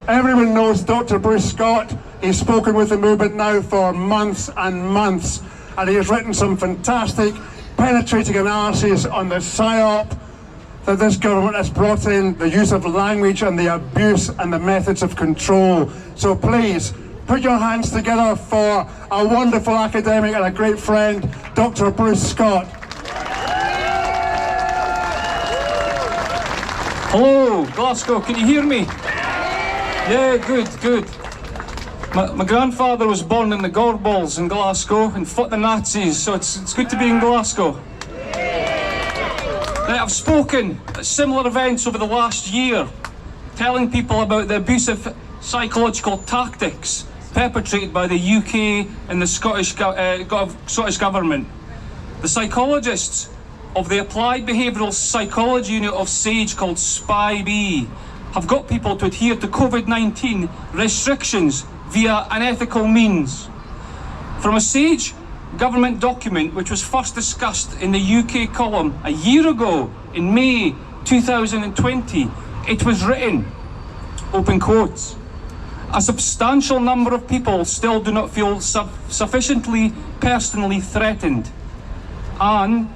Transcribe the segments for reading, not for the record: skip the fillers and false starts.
Everyone knows Dr. Bruce Scott. He's spoken with the movement now for months and months, and he has written some fantastic, penetrating analyses on the PSYOP that this government has brought in, the use of language and the abuse and the methods of control. So please, put your hands together for a wonderful academic and a great friend, Dr. Bruce Scott. Hello, Glasgow, can you hear me? Yeah, good. My grandfather was born in the Gorbals in Glasgow and fought the Nazis, so it's good to be in Glasgow. Now, I've spoken at similar events over the last year, telling people about the abusive psychological tactics perpetrated by the UK and the Scottish Government. The psychologists of the Applied Behavioural Psychology unit of SAGE, called SPY-B, have got people to adhere to COVID-19 restrictions via unethical means. From a SAGE government document which was first discussed in the UK column a year ago in May 2020, it was written, open quotes, "A substantial number of people still do not feel sufficiently personally threatened, and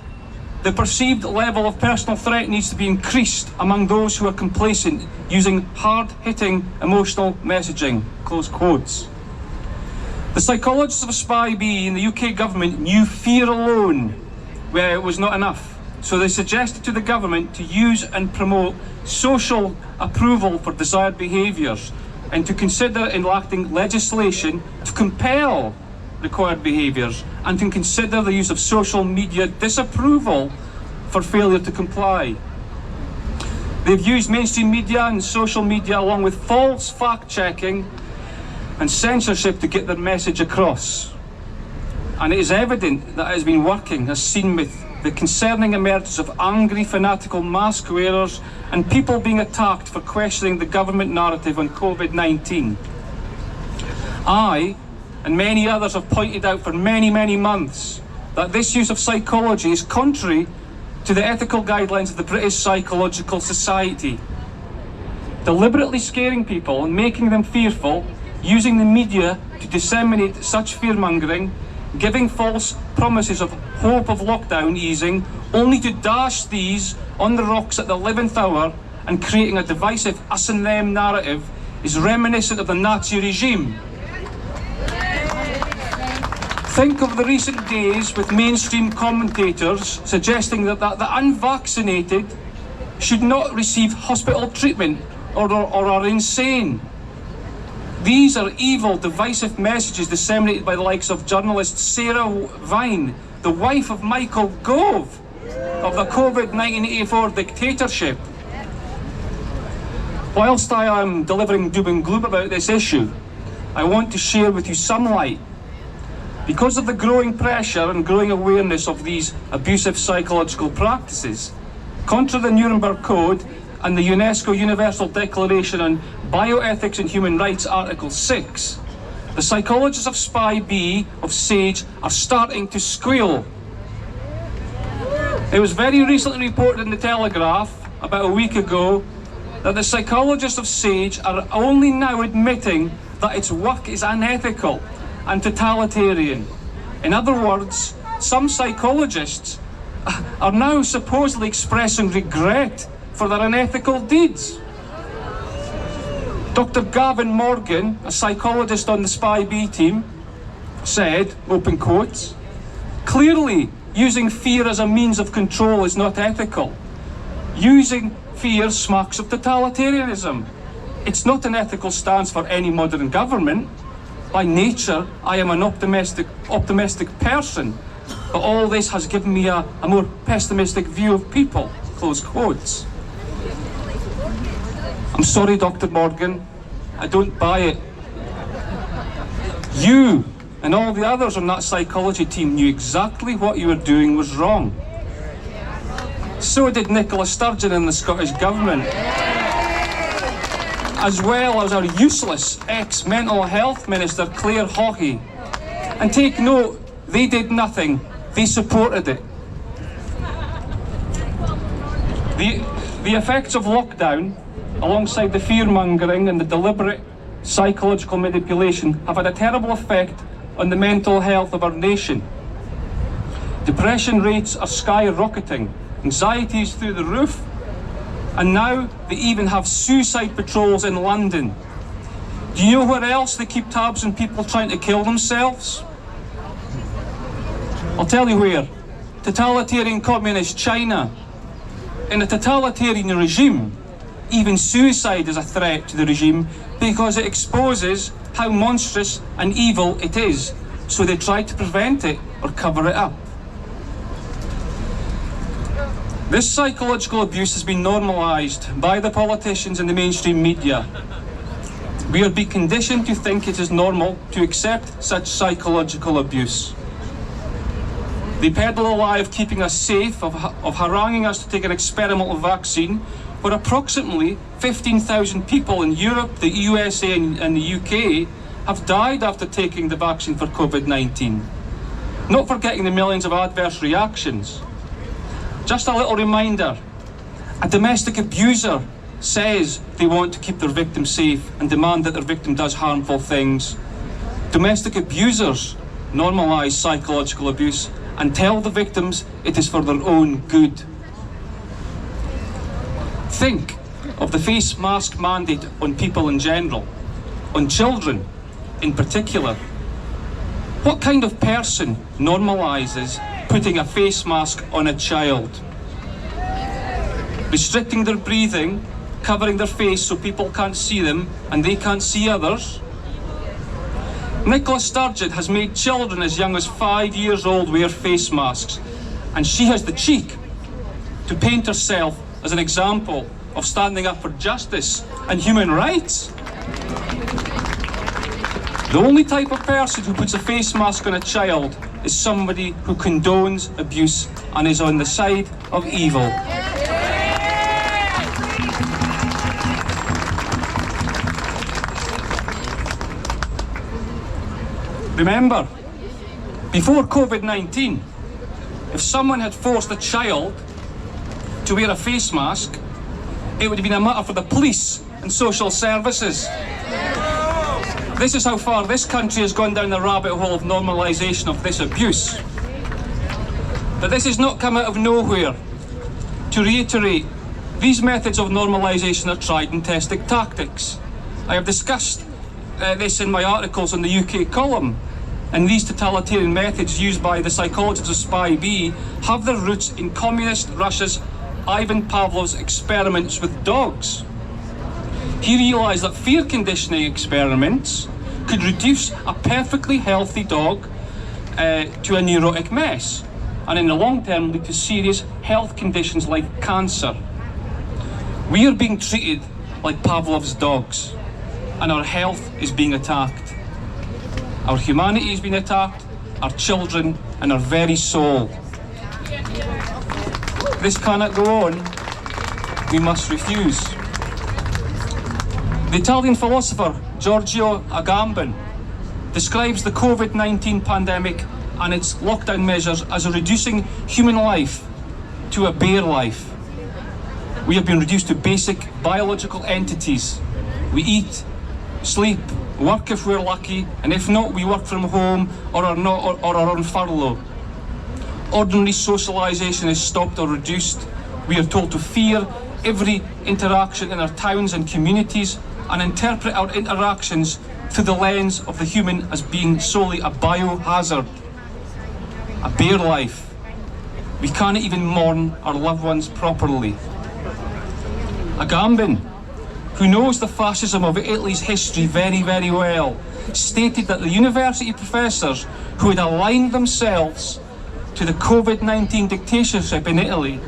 the perceived level of personal threat needs to be increased among those who are complacent, using hard-hitting emotional messaging," close quotes. The psychologists of SPY-B in the UK government knew fear alone where it was not enough, so they suggested to the government to use and promote social approval for desired behaviours and to consider enacting legislation to compel required behaviours and to consider the use of social media disapproval for failure to comply. They've used mainstream media and social media along with false fact-checking and censorship to get their message across. And it is evident that it has been working, as seen with the concerning emergence of angry, fanatical mask wearers and people being attacked for questioning the government narrative on COVID-19. I and many others have pointed out for many months that this use of psychology is contrary to the ethical guidelines of the British Psychological Society. Deliberately scaring people and making them fearful, using the media to disseminate such fear-mongering, giving false promises of hope of lockdown easing, only to dash these on the rocks at the 11th hour and creating a divisive us and them narrative is reminiscent of the Nazi regime. Think of the recent days with mainstream commentators suggesting that the unvaccinated should not receive hospital treatment or are insane. These are evil, divisive messages disseminated by the likes of journalist Sarah Vine, the wife of Michael Gove of the COVID-1984 dictatorship. Whilst I am delivering doom and gloom about this issue, I want to share with you some light. Because of the growing pressure and growing awareness of these abusive psychological practices, contra the Nuremberg Code and the UNESCO Universal Declaration on Bioethics and Human Rights, Article 6, the psychologists of SPY-B, of SAGE, are starting to squeal. It was very recently reported in the Telegraph, about a week ago, that the psychologists of SAGE are only now admitting that its work is unethical and totalitarian. In other words, some psychologists are now supposedly expressing regret for their unethical deeds. Dr. Gavin Morgan, a psychologist on the SPY-B team, said, open quotes, "Clearly, using fear as a means of control is not ethical. Using fear smacks of totalitarianism. It's not an ethical stance for any modern government. By nature, I am an optimistic person, but all this has given me a more pessimistic view of people," close quotes. I'm sorry, Dr. Morgan, I don't buy it. You and all the others on that psychology team knew exactly what you were doing was wrong. So did Nicola Sturgeon in the Scottish Government, as well as our useless ex-mental health minister, Claire Haughey. And take note, they did nothing, they supported it. The effects of lockdown, alongside the fear-mongering and the deliberate psychological manipulation, have had a terrible effect on the mental health of our nation. Depression rates are skyrocketing, anxiety is through the roof, and now they even have suicide patrols in London. Do you know where else they keep tabs on people trying to kill themselves? I'll tell you where. Totalitarian communist China. In a totalitarian regime, even suicide is a threat to the regime because it exposes how monstrous and evil it is, so they try to prevent it or cover it up. This psychological abuse has been normalised by the politicians and the mainstream media. We are being conditioned to think it is normal to accept such psychological abuse. They peddle a lie of keeping us safe, of haranguing us to take an experimental vaccine, where approximately 15,000 people in Europe, the USA and the UK have died after taking the vaccine for COVID-19. Not forgetting the millions of adverse reactions. Just a little reminder, a domestic abuser says they want to keep their victim safe and demand that their victim does harmful things. Domestic abusers normalise psychological abuse and tell the victims it is for their own good. Think of the face mask mandate on people in general, on children in particular. What kind of person normalises putting a face mask on a child? Restricting their breathing, covering their face so people can't see them and they can't see others? Nicola Sturgeon has made children as young as 5 years old wear face masks, and she has the cheek to paint herself as an example of standing up for justice and human rights. The only type of person who puts a face mask on a child is somebody who condones abuse and is on the side of evil. Remember, before COVID-19, if someone had forced a child to wear a face mask, it would have been a matter for the police and social services. This is how far this country has gone down the rabbit hole of normalisation of this abuse. But this has not come out of nowhere. To reiterate, these methods of normalisation are tried and tested tactics. I have discussed this in my articles on the UK column, and these totalitarian methods used by the psychologists of Spy B have their roots in communist Russia's Ivan Pavlov's experiments with dogs. He realised that fear conditioning experiments could reduce a perfectly healthy dog to a neurotic mess, and in the long term lead to serious health conditions like cancer. We are being treated like Pavlov's dogs, and our health is being attacked. Our humanity is being attacked, our children and our very soul. This cannot go on. We must refuse. The Italian philosopher Giorgio Agamben describes the COVID-19 pandemic and its lockdown measures as reducing human life to a bare life. We have been reduced to basic biological entities. We eat, sleep, work if we're lucky, and if not, we work from home or are on furlough. Ordinary socialisation is stopped or reduced. We are told to fear every interaction in our towns and communities and interpret our interactions through the lens of the human as being solely a biohazard, a bare life. We can't even mourn our loved ones properly. Agamben, who knows the fascism of Italy's history very, very well, stated that the university professors who had aligned themselves to the COVID-19 dictatorship in Italy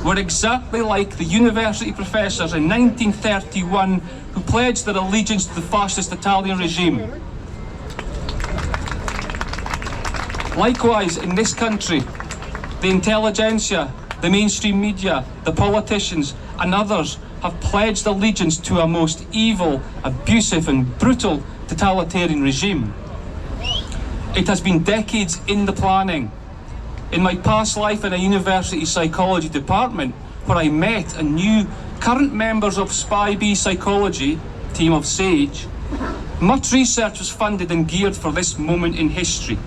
were exactly like the university professors in 1931 who pledged their allegiance to the fascist Italian regime. Likewise, in this country, the intelligentsia, the mainstream media, the politicians and others have pledged allegiance to a most evil, abusive and brutal totalitarian regime. It has been decades in the planning. In my past life in a university psychology department, where I met and knew current members of SPI-B Psychology, team of SAGE. Much research was funded and geared for this moment in history.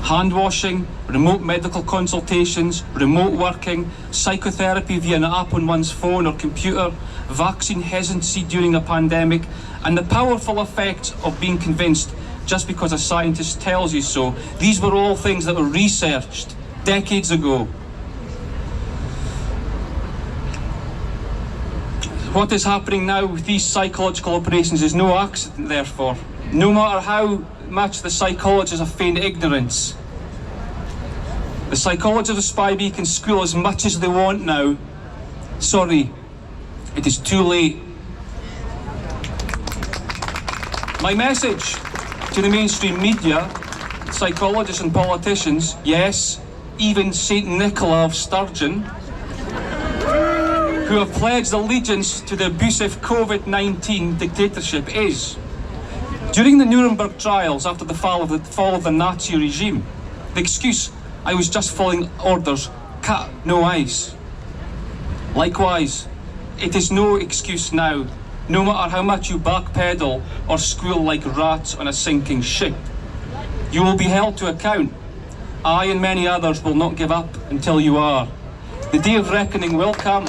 Hand washing, remote medical consultations, remote working, psychotherapy via an app on one's phone or computer, vaccine hesitancy during a pandemic, and the powerful effect of being convinced just because a scientist tells you so. These were all things that were researched decades ago. What is happening now with these psychological operations is no accident, therefore. No matter how much the psychologists have feigned ignorance, the psychologists of SPI-B can school as much as they want now. Sorry, it is too late. My message to the mainstream media, psychologists and politicians, yes, even St. Nicola of Sturgeon, who have pledged allegiance to the abusive COVID-19 dictatorship is, during the Nuremberg trials after the fall of the Nazi regime, the excuse, I was just following orders, cut, no ice. Likewise, it is no excuse now, no matter how much you backpedal or squeal like rats on a sinking ship. You will be held to account. I and many others will not give up until you are. The day of reckoning will come.